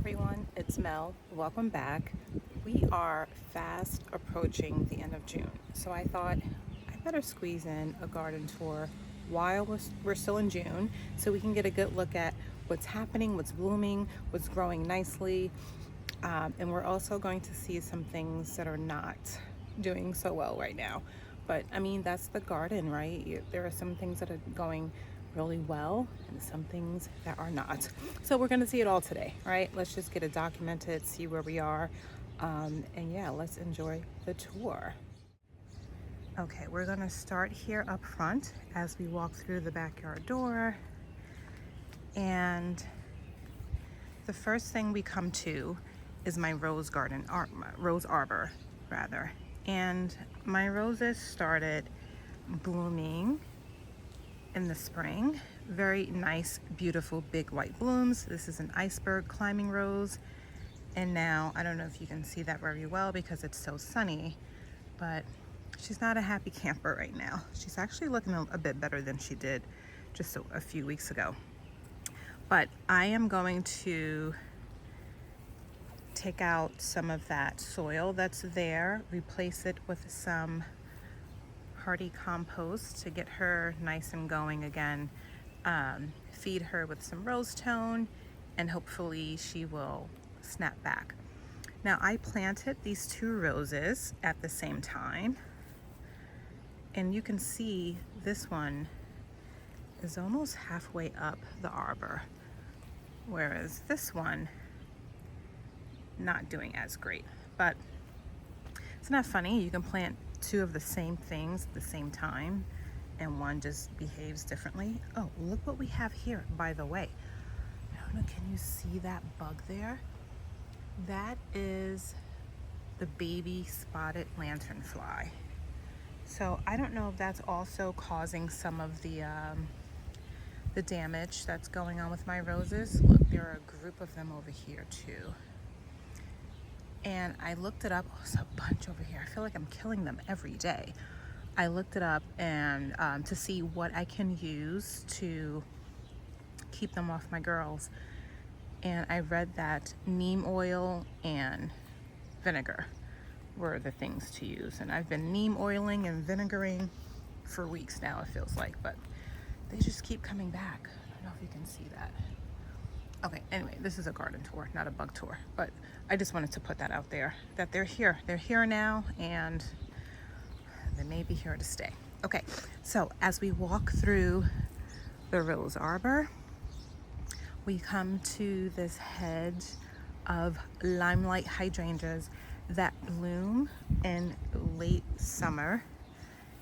everyone, it's Mel. Welcome back. We are fast approaching the end of June, so I thought I better squeeze in a garden tour while we're still in June so we can get a good look at what's happening, what's blooming, what's growing nicely. And we're also going to see some things that are not doing so well right now. But I mean, that's the garden, right? There are some things that are going really well and some things that are not. So we're going to see it all today, right? Let's just get it documented, see where we are. And yeah, let's enjoy the tour. Okay, we're going to start here up front as we walk through the backyard door. And the first thing we come to is my rose garden, rose arbor rather. And my roses started blooming in the spring. Very nice, beautiful, big white blooms. This is an iceberg climbing rose. And now, I don't know if you can see that very well because it's so sunny, but she's not a happy camper right now. She's actually looking a bit better than she did just a few weeks ago. But I am going to take out some of that soil that's there, replace it with some hardy compost to get her nice and going again, feed her with some rose tone, and hopefully she will snap back. Now I planted these two roses at the same time, and you can see this one is almost halfway up the arbor, whereas this one not doing as great. But it's not funny, you can plant two of the same things at the same time and one just behaves differently. Oh, look what we have here, by the way. I don't know, can you see that bug there? That is the baby spotted lanternfly. So I don't know if that's also causing some of the damage that's going on with my roses. Look, there are a group of them over here too. And I looked it up. Oh, there's a bunch over here. I feel like I'm killing them every day. I looked it up and to see what I can use to keep them off my girls. And I read that neem oil and vinegar were the things to use. And I've been neem oiling and vinegaring for weeks now, it feels like, but they just keep coming back. I don't know if you can see that. Okay, anyway, this is a garden tour, not a bug tour, but I just wanted to put that out there, that they're here. They're here now, and they may be here to stay. Okay, so as we walk through the rose arbor, we come to this hedge of limelight hydrangeas that bloom in late summer.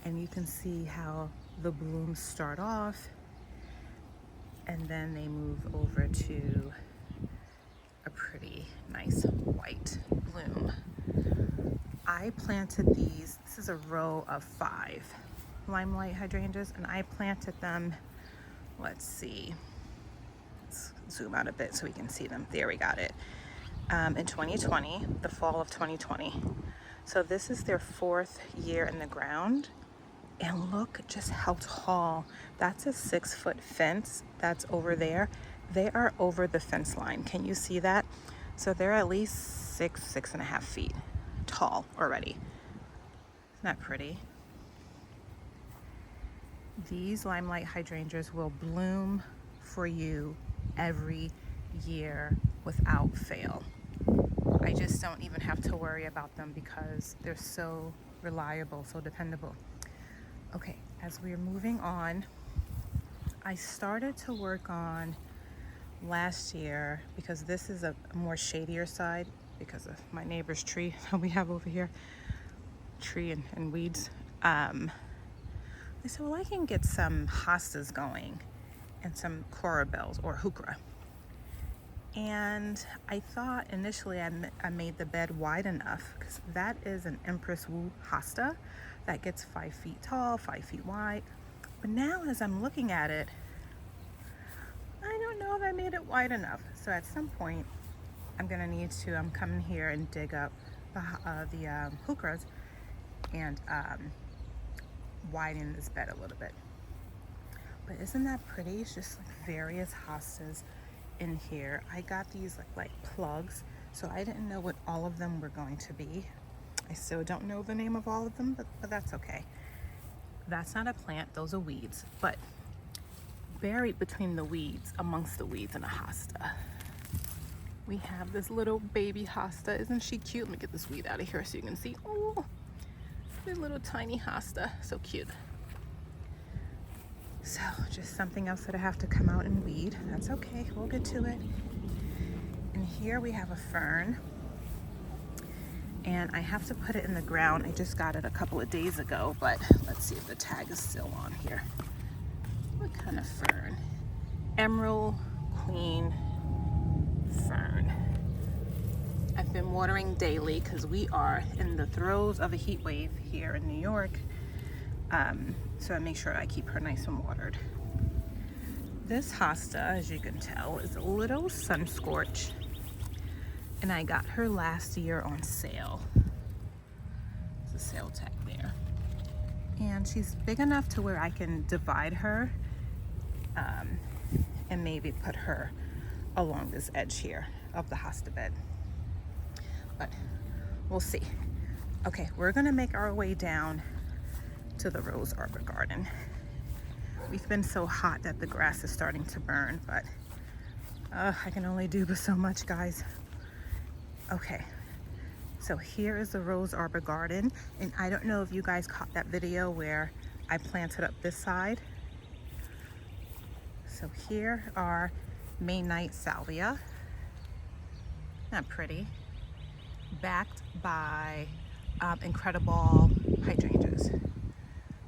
And you can see how the blooms start off and then they move over to a pretty nice white bloom. I planted these, this is a row of 5 limelight hydrangeas, and I planted them, let's see, let's zoom out a bit so we can see them. There, we got it. In 2020, the fall of 2020. So this is their 4th year in the ground. And look just how tall. That's a 6-foot fence that's over there. They are over the fence line. Can you see that? So they're at least 6.5 feet tall already. Isn't that pretty? These limelight hydrangeas will bloom for you every year without fail. I just don't even have to worry about them because they're so reliable, so dependable. Okay, as we're moving on, I started to work on last year, because this is a more shadier side because of my neighbor's tree that we have over here, tree and weeds. I said, well, I can get some hostas going and some corabels or heuchera. And I thought initially I made the bed wide enough, because that is an Empress Wu hosta that gets 5 feet tall, 5 feet wide. But now as I'm looking at it, I don't know if I made it wide enough. So at some point I'm gonna need to come in here and dig up the heucheras and widen this bed a little bit. But isn't that pretty? It's just like various hostas in here. I got these like plugs, so I didn't know what all of them were going to be. I still don't know the name of all of them, but that's okay. That's not a plant, those are weeds. But buried between the weeds, amongst the weeds in a hosta, we have this little baby hosta. Isn't she cute? Let me get this weed out of here so you can see. Oh, this little tiny hosta, so cute. So just something else that I have to come out and weed. That's okay, we'll get to it. And here we have a fern, and I have to put it in the ground. I just got it a couple of days ago, but let's see if the tag is still on here. What kind of fern? Emerald Queen fern. I've been watering daily because we are in the throes of a heat wave here in New York. So I make sure I keep her nice and watered. This hosta, as you can tell, is a little sun scorch, and I got her last year on sale. There's a sale tag there. And she's big enough to where I can divide her and maybe put her along this edge here of the hosta bed. But we'll see. Okay, we're gonna make our way down to the rose arbor garden. We've been so hot that the grass is starting to burn, but I can only do so much, guys. Okay, so here is the rose arbor garden, and I don't know if you guys caught that video where I planted up this side. So here are May Night Salvia. Not pretty. Backed by incredible hydrangeas,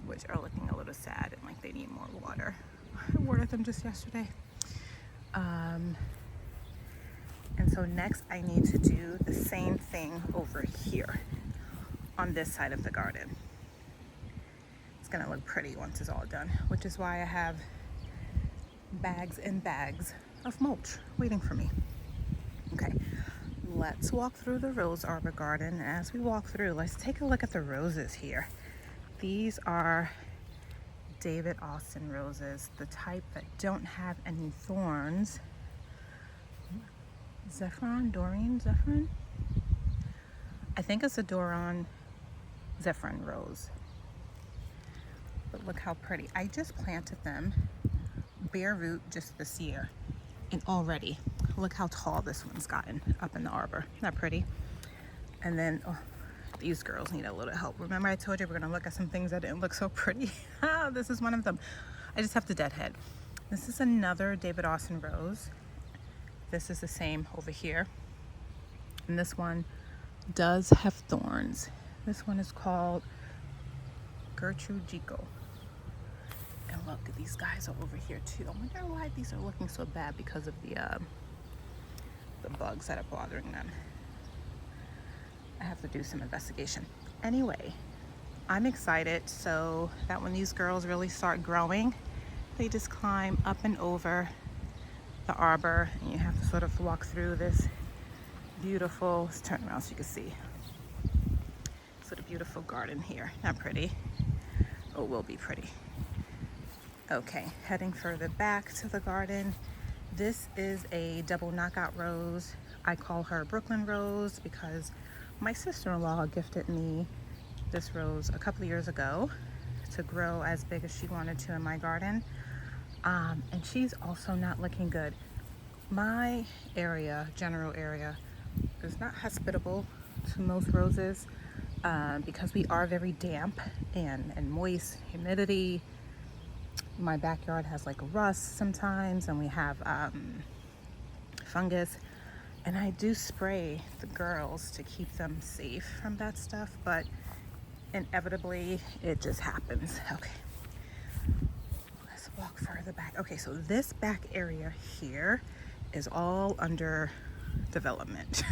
which are looking a little sad and like they need more water. I watered them just yesterday. And so next I need to do the same thing over here on this side of the garden. It's gonna look pretty once it's all done, which is why I have bags and bags of mulch waiting for me. Okay, let's walk through the rose arbor garden. And as we walk through, let's take a look at the roses here. These are David Austin roses, the type that don't have any thorns. Zephyrin? I think it's a Zephyrin rose. But look how pretty. I just planted them bare root just this year, and already look how tall this one's gotten up in the arbor. Isn't that pretty? And then these girls need a little help. Remember I told you we're gonna look at some things that didn't look so pretty? This is one of them. I just have to deadhead. This is another David Austin rose. This is the same over here. And this one does have thorns. This one is called Gertrude Gico. And look, these guys are over here too. I wonder why these are looking so bad, because of the bugs that are bothering them. I have to do some investigation. Anyway, I'm excited so that when these girls really start growing, they just climb up and over the arbor, and you have to sort of walk through this beautiful, let's turn around so you can see, sort of beautiful garden here. Not pretty. Oh, it will be pretty. Okay, heading further back to the garden. This is a double knockout rose. I call her Brooklyn Rose because my sister-in-law gifted me this rose a couple of years ago to grow as big as she wanted to in my garden. And she's also not looking good. My area, general area, is not hospitable to most roses because we are very damp and moist, humidity. My backyard has like rust sometimes, and we have fungus. And I do spray the girls to keep them safe from that stuff, but inevitably it just happens. Okay, let's walk further back. Okay, so this back area here is all under development.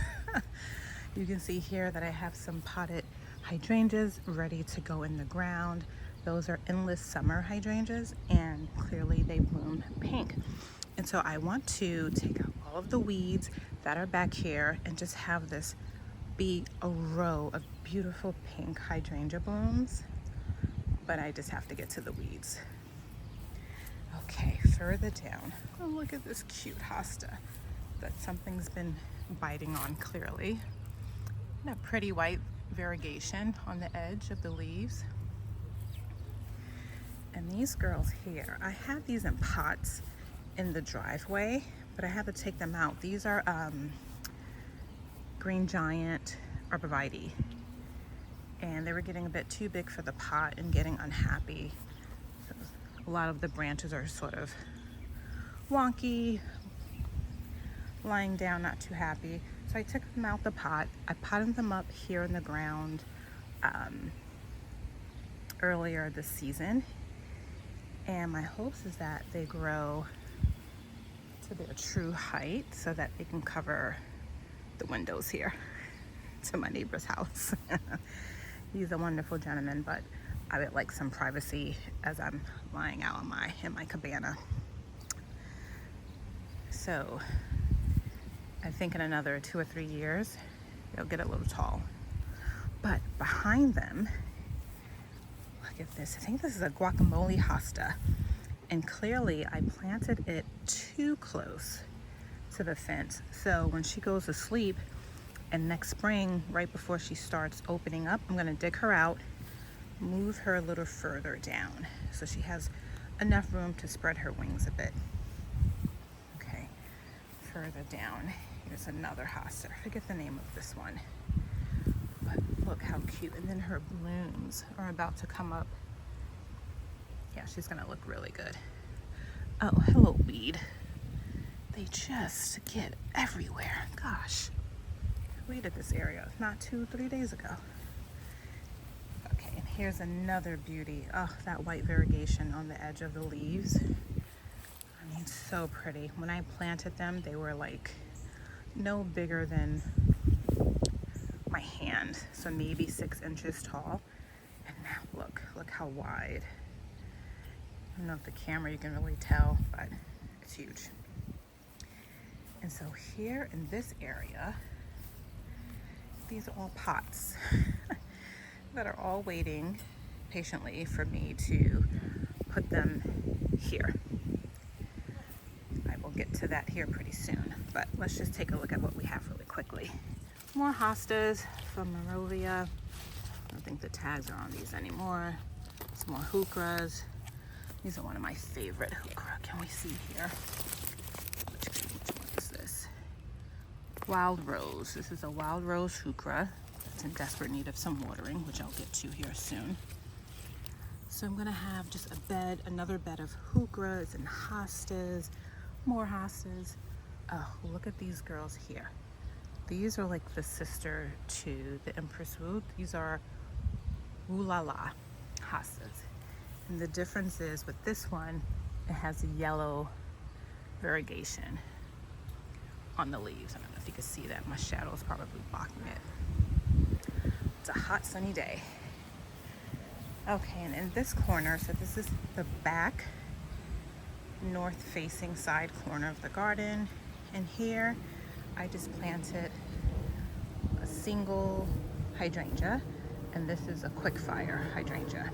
You can see here that I have some potted hydrangeas ready to go in the ground. Those are endless summer hydrangeas, and clearly they bloom pink. And so I want to take out all of the weeds that are back here and just have this be a row of beautiful pink hydrangea blooms. But I just have to get to the weeds. Okay, further down, oh, look at this cute hosta that something's been biting on clearly. And a pretty white variegation on the edge of the leaves. And these girls here, I have these in pots in the driveway, but I had to take them out. These are green giant arborvitae, and they were getting a bit too big for the pot and getting unhappy. So a lot of the branches are sort of wonky, lying down, not too happy. So I took them out the pot. I potted them up here in the ground earlier this season, and my hopes is that they grow to their true height so that they can cover the windows here to my neighbor's house. He's a wonderful gentleman, but I would like some privacy as I'm lying out in my cabana. So I think in another 2 or 3 years, they'll get a little tall. But behind them, look at this. I think this is a guacamole hosta. And clearly I planted it too close to the fence. So when she goes to sleep, and next spring, right before she starts opening up, I'm gonna dig her out, move her a little further down so she has enough room to spread her wings a bit. Okay, further down, here's another hosta. I forget the name of this one, but look how cute. And then her blooms are about to come up. Yeah, she's gonna look really good. Oh, hello, weed. They just get everywhere. Gosh, I weeded this area not 2-3 days ago. Okay, and here's another beauty. Oh, that white variegation on the edge of the leaves. I mean, so pretty. When I planted them, they were like no bigger than my hand, so maybe 6 inches tall. And now look how wide. I don't know if the camera you can really tell, but it's huge. And so here in this area, these are all pots that are all waiting patiently for me to put them here. I will get to that here pretty soon, but let's just take a look at what we have really quickly. More hostas from Morovia. I don't think the tags are on these anymore. Some more heuchras. These are one of my favorite heuchera. Can we see here? Which one is this? Wild Rose. This is a Wild Rose heuchera. It's in desperate need of some watering, which I'll get to here soon. So I'm gonna have just another bed of heucheras and hostas, more hostas. Oh, look at these girls here. These are like the sister to the Empress Wu. These are Ooh La La hostas. And the difference is with this one, it has a yellow variegation on the leaves. I don't know if you can see that. My shadow is probably blocking it. It's a hot sunny day. Okay, and in this corner, so this is the back north facing side corner of the garden. And here I just planted a single hydrangea, and this is a quick fire hydrangea.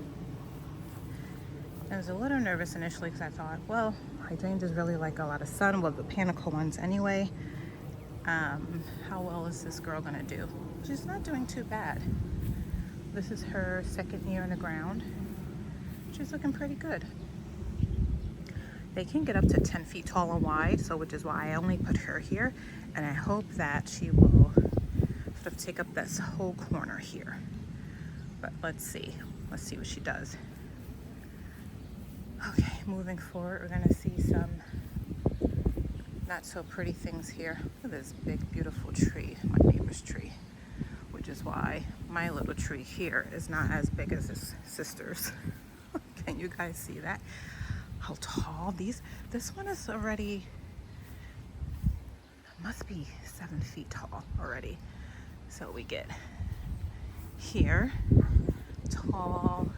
I was a little nervous initially because I thought, well, hydrangeas really like a lot of sun, well, the botanical ones anyway. How well is this girl gonna do? She's not doing too bad. This is her second year in the ground. She's looking pretty good. They can get up to 10 feet tall and wide, so which is why I only put her here, and I hope that she will sort of take up this whole corner here. But let's see what she does. Okay, moving forward, we're gonna see some not so pretty things here. Look at this big, beautiful tree, my neighbor's tree, which is why my little tree here is not as big as his sister's. Can you guys see that? How tall this one is already, must be 7 feet tall already. So we get here, tall,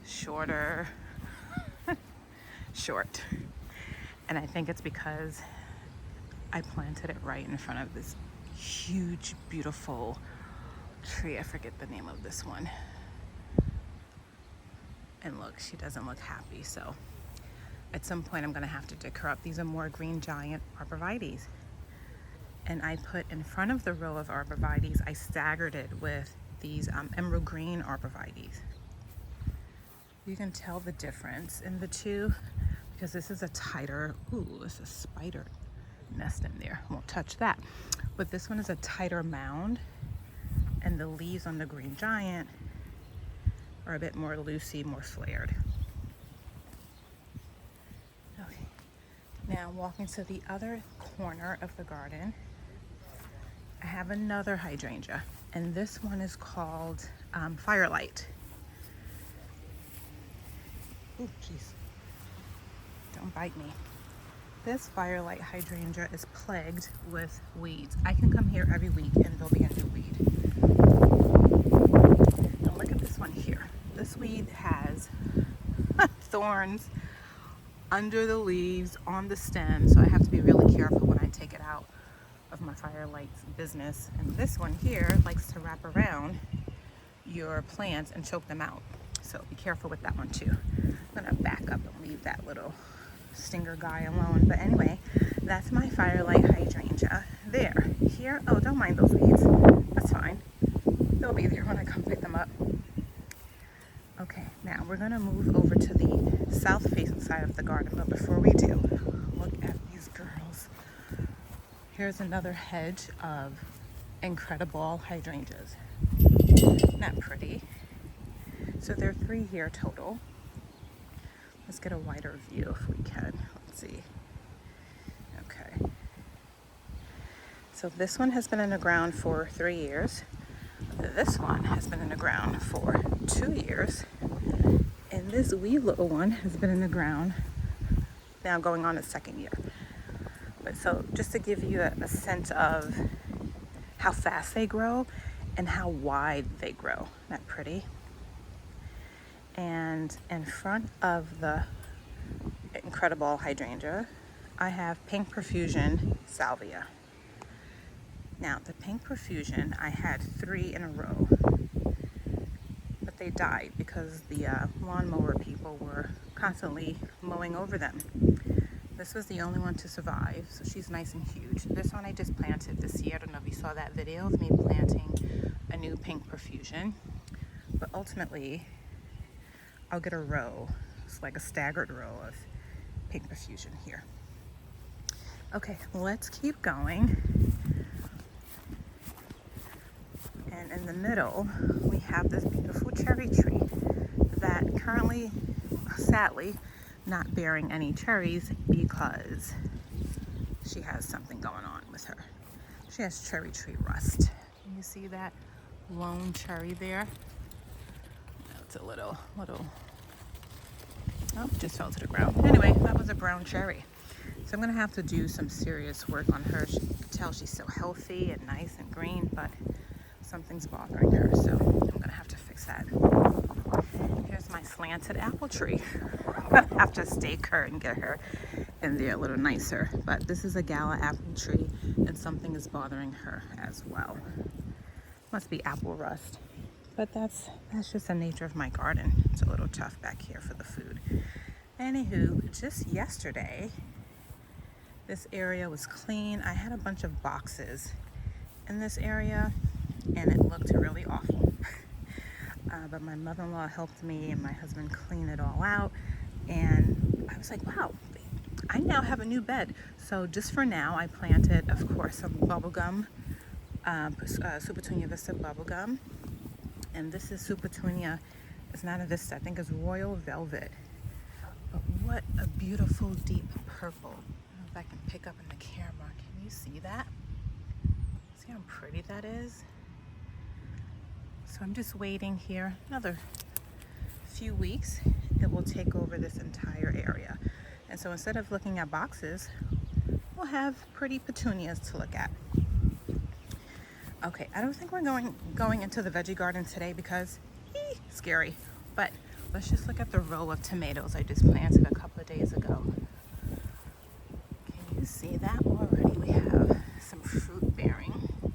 shorter, short. And I think it's because I planted it right in front of this huge, beautiful tree. I forget the name of this one. And look, she doesn't look happy. So at some point I'm gonna have to dig her up. These are more green giant arborvitaes. And I put in front of the row of arborvitaes, I staggered it with these emerald green arborvitaes. You can tell the difference in the two because this is a tighter, ooh, there's a spider nest in there. Won't touch that. But this one is a tighter mound, and the leaves on the green giant are a bit more loosey, more flared. Okay, now walking to the other corner of the garden, I have another hydrangea, and this one is called Firelight. Ooh, jeez. Don't bite me. This Firelight hydrangea is plagued with weeds. I can come here every week and there'll be a new weed. Now look at this one here. This weed has thorns under the leaves, on the stem, so I have to be really careful when I take it out of my Firelight's business. And this one here likes to wrap around your plants and choke them out. So be careful with that one too. I'm gonna back up and leave that little stinger guy alone. But anyway, that's my Firelight hydrangea. There, here, oh, don't mind those weeds. That's fine. They'll be there when I come pick them up. Okay, now we're gonna move over to the south facing side of the garden. But before we do, look at these girls. Here's another hedge of incredible hydrangeas. Not pretty. So there are 3 here total. Let's get a wider view if we can. Let's see. Okay. So this one has been in the ground for 3 years. This one has been in the ground for 2 years. And this wee little one has been in the ground now going on its 2nd year. But so just to give you a sense of how fast they grow and how wide they grow. Isn't that pretty? And in front of the incredible hydrangea, I have Pink Profusion Salvia. Now, the Pink Profusion, I had 3 in a row, but they died because the lawnmower people were constantly mowing over them. This was the only one to survive, so she's nice and huge. This one I just planted this year. I don't know if you saw that video of me planting a new Pink Profusion, but ultimately, I'll get a row. It's like a staggered row of Pink Profusion here. Okay, let's keep going. And in the middle, we have this beautiful cherry tree that currently, sadly, not bearing any cherries because she has something going on with her. She has cherry tree rust. Can you see that lone cherry there? It's a little, oh, just fell to the ground. Anyway, that was a brown cherry. So I'm gonna have to do some serious work on her. You can tell she's so healthy and nice and green, but something's bothering her, so I'm gonna have to fix that. Here's my slanted apple tree. I'm gonna have to stake her and get her in there a little nicer. But this is a gala apple tree, and something is bothering her as well. Must be apple rust. But that's just the nature of my garden. It's a little tough back here for the food. Anywho, just yesterday, this area was clean. I had a bunch of boxes in this area, and it looked really awful. But my mother-in-law helped me and my husband clean it all out. And I was like, wow, I now have a new bed. So just for now, I planted, of course, some bubblegum, Supertunia Vista bubblegum. And this is Supertunia, it's not a Vista, I think it's Royal Velvet. But what a beautiful deep purple. I don't know if I can pick up in the camera. Can you see that? See how pretty that is? So I'm just waiting here another few weeks. It will take over this entire area. And so instead of looking at boxes, we'll have pretty petunias to look at. Okay, I don't think we're going into the veggie garden today because scary. But let's just look at the row of tomatoes I just planted a couple of days ago. Can you see that already? We have some fruit bearing.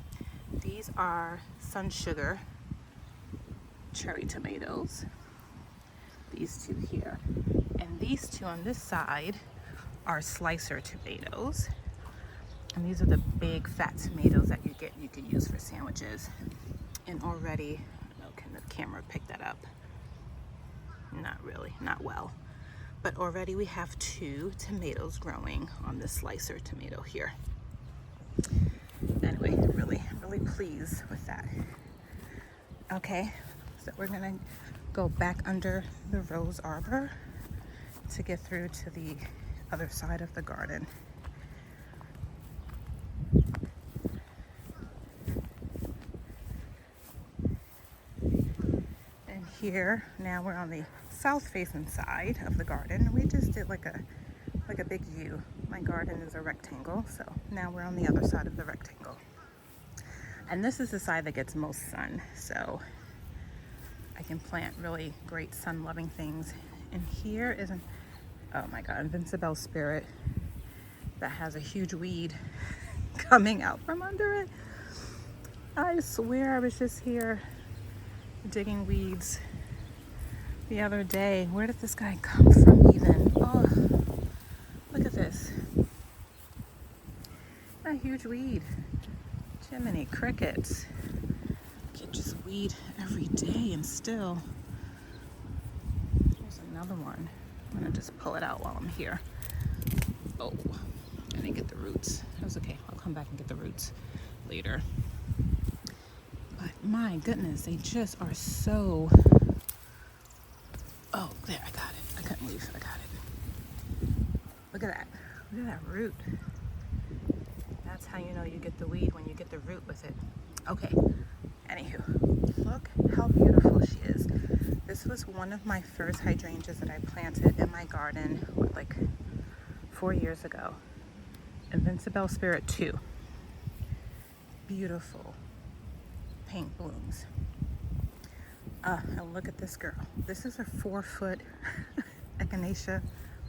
These are Sun Sugar cherry tomatoes. these two here. And these two on this side are slicer tomatoes. And these are the big fat tomatoes that you could use for sandwiches. And already, I don't know, can the camera pick that up? Not really, not well. But already we have 2 tomatoes growing on this slicer tomato here. Anyway, really pleased with that. Okay, so we're gonna go back under the rose arbor to get through to the other side of the garden. And here, now we're on the south facing side of the garden. We just did like a big U. My garden is a rectangle, so now we're on the other side of the rectangle. And this is the side that gets most sun, so I can plant really great sun-loving things. And here is oh my God, Invincible Spirit that has a huge weed coming out from under it. I swear I was just here digging weeds the other day. Where did this guy come from even? Oh, look at this. A huge weed. Jiminy crickets. Get just weed every day and still. Here's another one. I'm gonna just pull it out while I'm here. Oh, I didn't get the roots. That's okay, I'll come back and get the roots later. But my goodness, they just are so... Oh, there, I got it. I couldn't leave, I got it. Look at that. Look at that root. That's how you know you get the weed, when you get the root with it. Okay, anywho, look how beautiful she is. This was one of my first hydrangeas that I planted in my garden, like 4 years ago. Invincible Spirit 2. Beautiful pink blooms. And look at this girl. This is a 4-foot Echinacea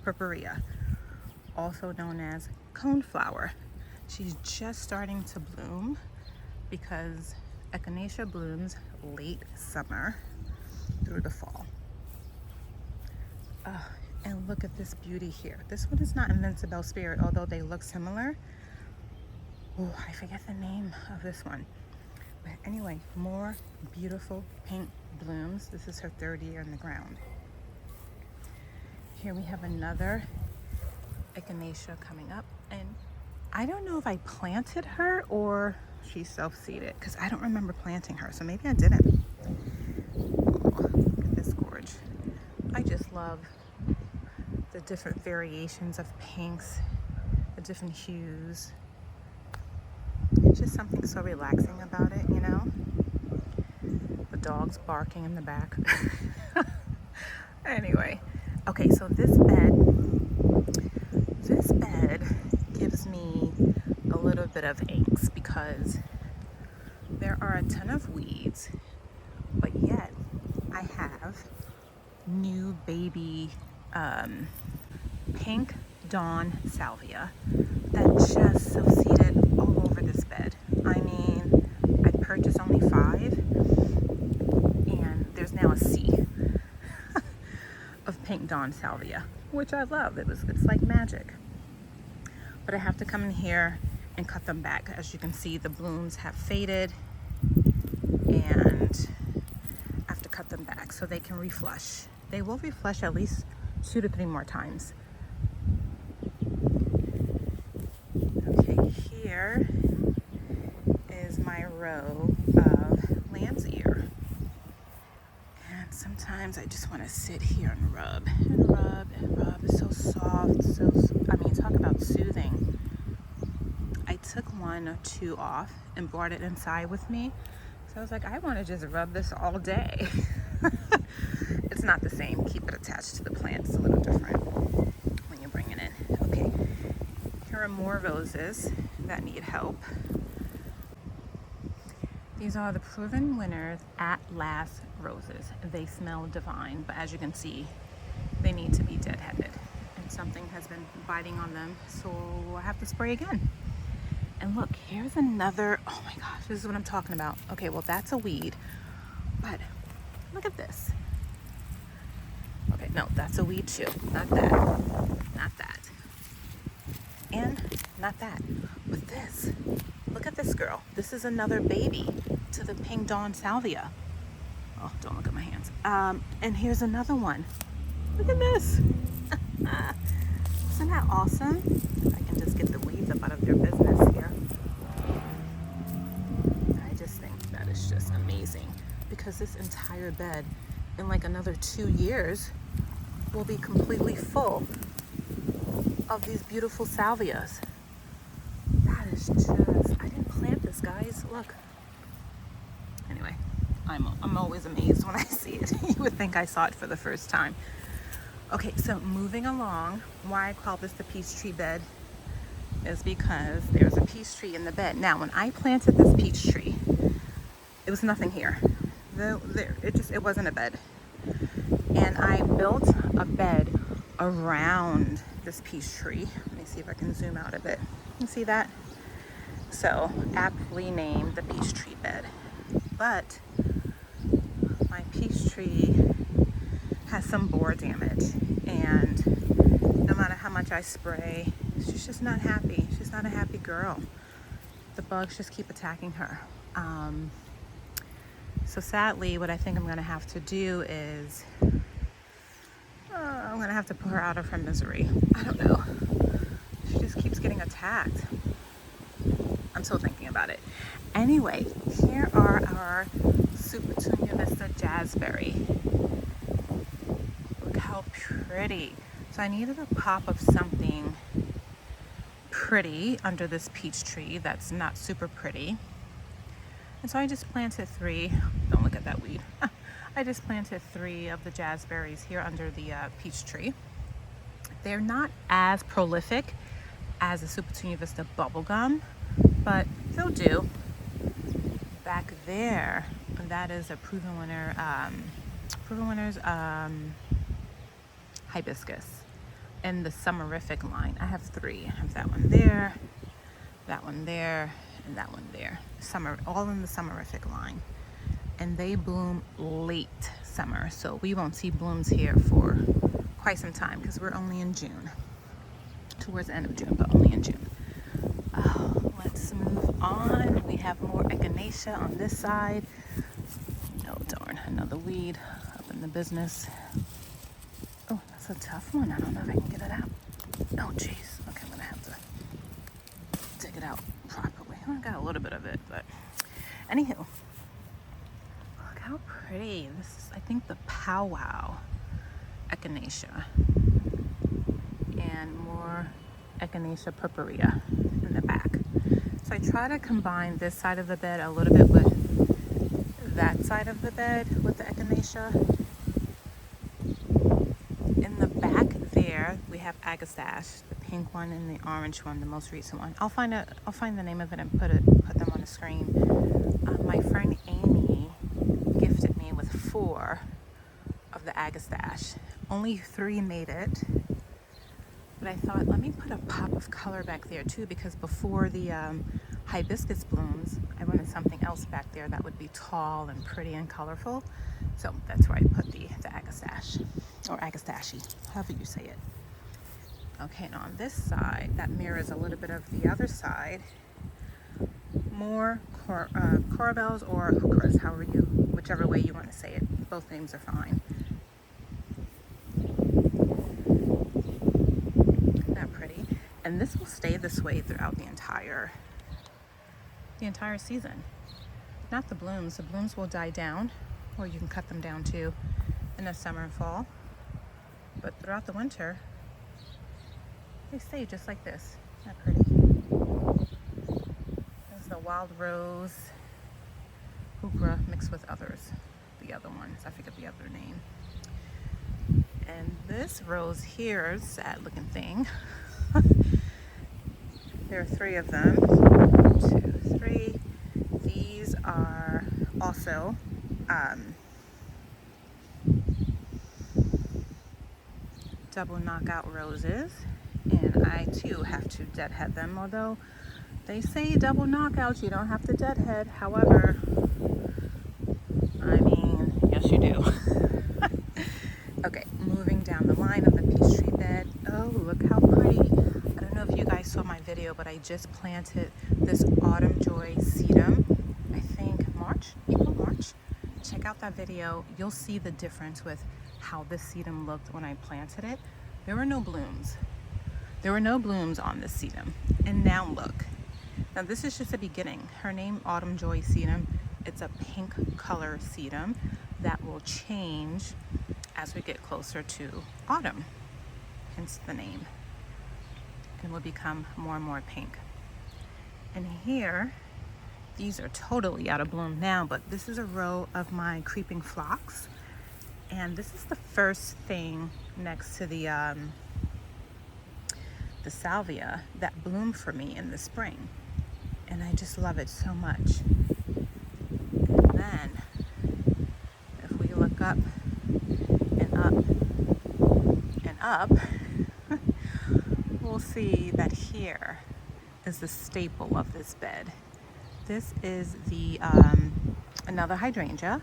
purpurea, also known as coneflower. She's just starting to bloom because Echinacea blooms late summer through the fall. And look at this beauty here. This one is not Invincible Spirit, although they look similar. Oh, I forget the name of this one. But anyway, more beautiful pink blooms. This is her 3rd year in the ground. Here we have another Echinacea coming up, and I don't know if I planted her or she's self-seeded, because I don't remember planting her, so maybe I didn't. Oh, look at this gorge. I just love the different variations of pinks, the different hues. It's just something so relaxing about it, you know? The dog's barking in the back. Anyway, okay, so this bed gives me a little bit of angst because there are a ton of weeds, but yet I have new baby pink dawn salvia that just succeeded all over this bed. I mean, I purchased only 5 and there's now a sea of pink dawn salvia, which I love. It's like magic. But I have to come in here and cut them back. As you can see, the blooms have faded and I have to cut them back so they can reflush. They will reflush at least 2 to 3 more times. Okay, here is my row of lamb's ear. And sometimes I just want to sit here and rub and rub and rub. It's so soft, I mean, talk about soothing. I took 1 or 2 off and brought it inside with me. So I was like, I want to just rub this all day. It's not the same. Keep it attached to the plant. It's a little different when you bring it in. Okay, here are more roses that need help. These are the Proven Winners At Last roses. They smell divine, but as you can see, they need to be deadheaded. And something has been biting on them, so I have to spray again. And look, here's another, oh my gosh, this is what I'm talking about. Okay, well that's a weed, but look at this. Okay, No, that's a weed too. Not that. Not that. And not that. But this. Look at this girl. This is another baby to the pink dawn salvia. Oh, don't look at my hands. And here's another one. Look at this. Isn't that awesome? I can just get the weeds up out of their business here. I just think that is just amazing, because this entire bed in like another 2 years will be completely full of these beautiful salvias. That is just, I didn't plant this, guys. Look. Anyway, I'm always amazed when I see it. You would think I saw it for the first time. Okay, so moving along, why I call this the peach tree bed is because there's a peach tree in the bed. Now, when I planted this peach tree, it was nothing here. It wasn't a bed. And I built a bed around this peach tree. Let me see if I can zoom out a bit. You see that? So, aptly named the peach tree bed. But my peach tree has some borer damage, and no matter how much I spray, she's just not happy. She's not a happy girl. The bugs just keep attacking her. So sadly, what I think I'm going to have to do is I'm going to have to put her out of her misery. I don't know. She just keeps getting attacked. I'm still thinking about it. Anyway, here are our Super Tunia Vista Jazzberry. Look how pretty. So I needed a pop of something pretty under this peach tree that's not super pretty. And so I just planted 3. Don't look at that weed. I just planted 3 of the jazzberries here under the peach tree. They're not as prolific as the Super Tunia Vista bubblegum, but they'll do. Back there, that is a proven winner's hibiscus in the summerific line. I have 3. I have that one there, and that one there. Summer, all in the summerific line. And they bloom late summer, so we won't see blooms here for quite some time because we're only in June. Towards the end of June, but only in June. Let's move on. We have more echinacea on this side. Oh darn, another weed up in the business. Oh, that's a tough one. I don't know if I can get it out. Oh jeez. Okay, I'm gonna have to dig it out properly. I got a little bit of it, but anywho, look how pretty. This is, I think, the powwow echinacea, and more echinacea purpurea in the back. So I try to combine this side of the bed a little bit with that side of the bed with the echinacea. In the back there, we have agastache, the pink one and the orange one, the most recent one. I'll find the name of it and put them on the screen. My friend Amy gifted me with 4 of the agastache. Only 3 made it. But I thought, let me put a pop of color back there too, because before the hibiscus blooms, I wanted something else back there that would be tall and pretty and colorful. So that's where I put the agastache, or agastache, however you say it. Okay, and on this side, that mirrors a little bit of the other side. More corbels or heucheras, whichever way you want to say it. Both names are fine. And this will stay this way throughout the entire season. Not the blooms. The blooms will die down, or you can cut them down too in the summer and fall. But throughout the winter, they stay just like this. Isn't that pretty? This is the wild rose heuchera mixed with others. The other ones, I forget the other name. And this rose here, sad looking thing. There are 3 of them. 1, 2, 3. These are also double knockout roses, and I too have to deadhead them, although they say double knockouts, you don't have to deadhead. However, I mean, yes you do. Okay, moving down video, but I just planted this Autumn Joy sedum, I think April, March. Check out that video. You'll see the difference with how this sedum looked when I planted it. There were no blooms. There were no blooms on this sedum. And now look. Now this is just the beginning. Her name, Autumn Joy sedum. It's a pink color sedum that will change as we get closer to autumn, hence the name. And will become more and more pink. And here, these are totally out of bloom now, but this is a row of my creeping phlox. And this is the first thing next to the salvia that bloomed for me in the spring. And I just love it so much. And then, if we look up and up and up, we'll see that here is the staple of this bed. This is the another hydrangea,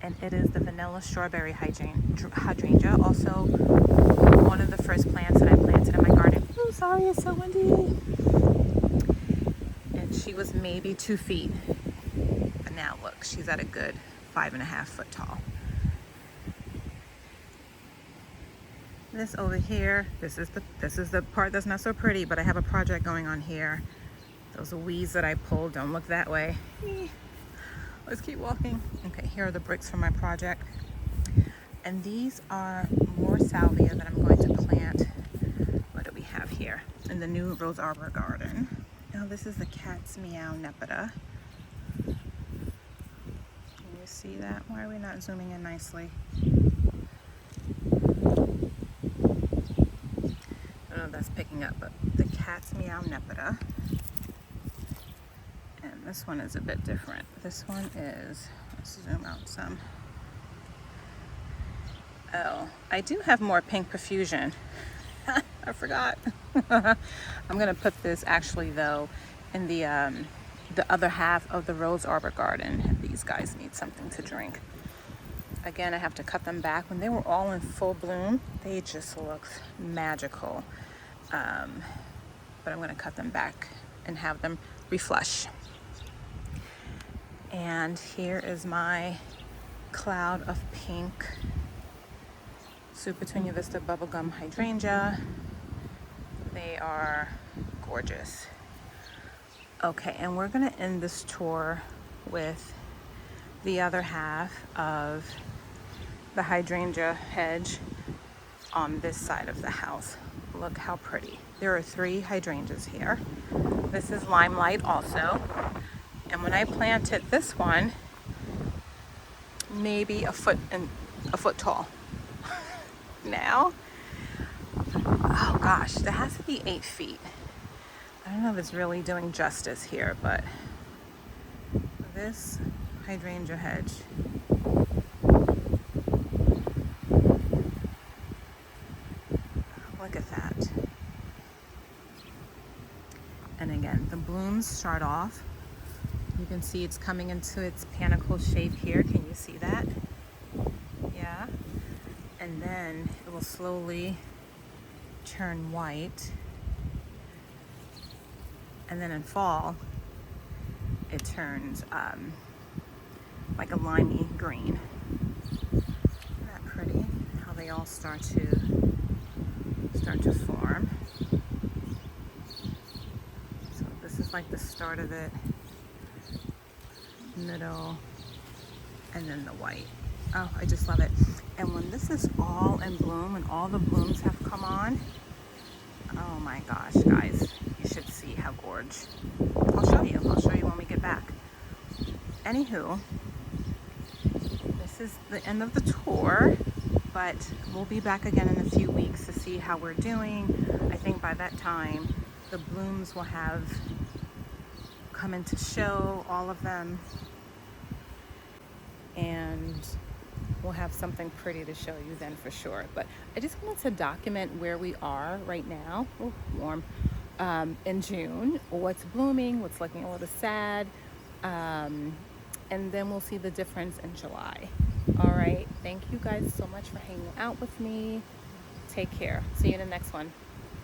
and it is the vanilla strawberry hydrangea. Also, one of the first plants that I planted in my garden. Oh, sorry, it's so windy. And she was maybe 2 feet, but now look, she's at a good 5.5 foot tall. This over here, this is the part that's not so pretty, but I have a project going on here. Those weeds that I pulled, don't look that way. Let's keep walking. Okay, here are the bricks for my project. And these are more salvia that I'm going to plant. What do we have here? In the new rose arbor garden. Now this is the cat's meow nepeta. Can you see that? Why are we not zooming in nicely? I don't know if that's picking up, but the cat's meow nepeta. And this one is a bit different. This one is, let's zoom out some. Oh, I do have more pink profusion. I forgot. I'm gonna put this actually though in the other half of the rose arbor garden. These guys need something to drink. Again, I have to cut them back. When they were all in full bloom, they just looked magical. But I'm gonna cut them back and have them reflush. And here is my cloud of pink Super Tunia Vista bubblegum hydrangea. They are gorgeous. Okay, and we're gonna end this tour with the other half of the hydrangea hedge on this side of the house. Look how pretty. There are 3 hydrangeas here. This is Limelight also. And when I planted this one, maybe a foot tall. Now, oh gosh, that has to be 8 feet. I don't know if it's really doing justice here, but this hydrangea hedge, look at that. And again, the blooms start off. You can see it's coming into its panicle shape here. Can you see that? Yeah. And then it will slowly turn white. And then in fall, it turns like a limey green. Isn't that pretty? How they all start to form. So this is like the start of it. Middle, and then the white. Oh, I just love it. And when this is all in bloom and all the blooms have come on, oh my gosh, guys, you should see how gorgeous. I'll show you when we get back. Anywho, this is the end of the tour, but we'll be back again in a few weeks to see how we're doing. I think by that time, the blooms will have come into show, all of them. And we'll have something pretty to show you then for sure. But I just wanted to document where we are right now, warm, in June, what's blooming, what's looking a little sad, and then we'll see the difference in July. All right, thank you guys so much for hanging out with me. Take care. See you in the next one.